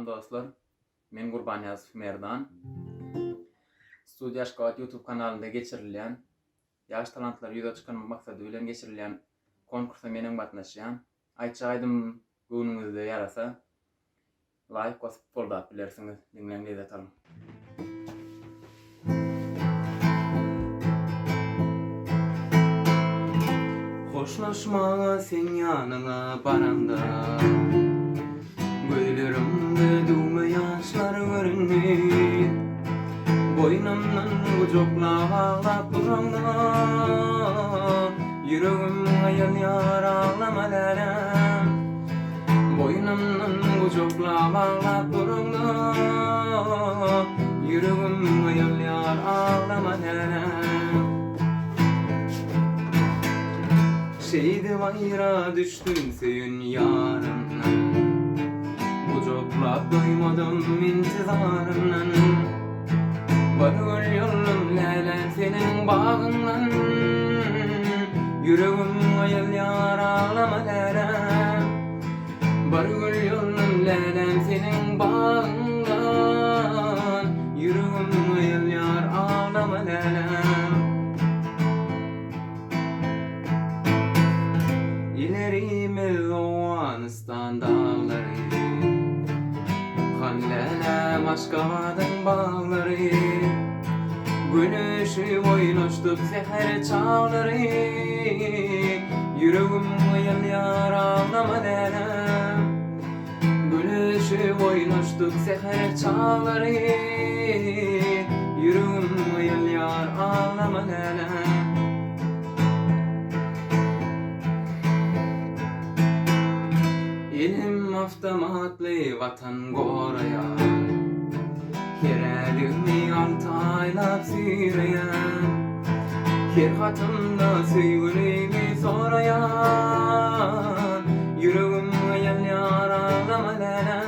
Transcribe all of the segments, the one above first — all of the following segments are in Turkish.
dostlar. Men Gurbanyaz Merdan. Studiya Şkoat YouTube kanalynda geçirilýän ýaş talantlar ýüze çykan maksady bilen geçirilýän konkursa meniň gatnaşýan. Aýtjaýdym göwnüňizde ýarasa like basyp boldap bilersiňiz. Diňleňiz etalım. Hoşlaşmağa sen yanına baranda gözlerimde düğme yaşlar görünmeyip boynumdan kucakla bağlap duranda yüreğim ayıl yar ağlamalarım boynumdan kucakla bağlap duranda yüreğim ayıl yar ağlamalarım Şeydi vayra düştün senin yarından Kucaklap doymadım intizarından Varır yolum leylen senin bağından Yüreğim ayıl yar ağlamalara Varır yolum leylen senin bağından Yüreğim ayıl yar ağlamalara İlerime Oğanistan dağları Hallele Maşkavadın bağları Gülüşü oynaştık seher çağları Yüreğim ayıl yar ağlamalara Gülüşü oynaştık seher çağları Yüreğim ayıl yar ağlamalara Elim avtomatlı vatan goraya Kerelimi altaylap süreyen Her hatımda sevgilimi sorayan Yüreğim ayıl yar ağlamalara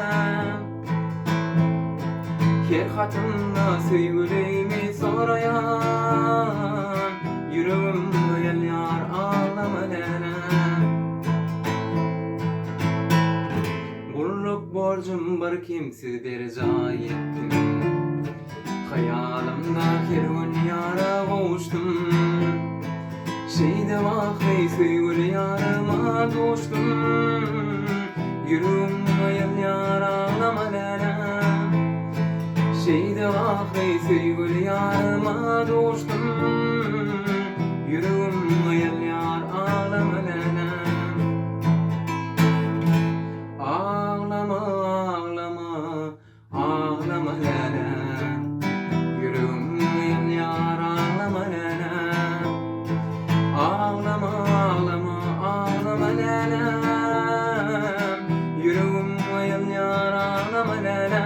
Her hatımda sevgilimi sorayan Yüreğim ayıl yar ağlamalara Borcum var kimsiz derca ettim Hayalimda her gün yara koştum Şeyde vakti sevgili yarıma dostum Yüreğim ayıl yar ağlamalara Şeyde vakti sevgili yarıma dostum Yüreğim ayıl yar ağlamalara Ağlama lala Yüreğim ayıl yar ağlama lala Ağlama lala Yüreğim ayıl yar ağlama lala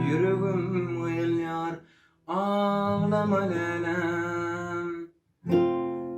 Yüreğim ayıl yar ağlama lala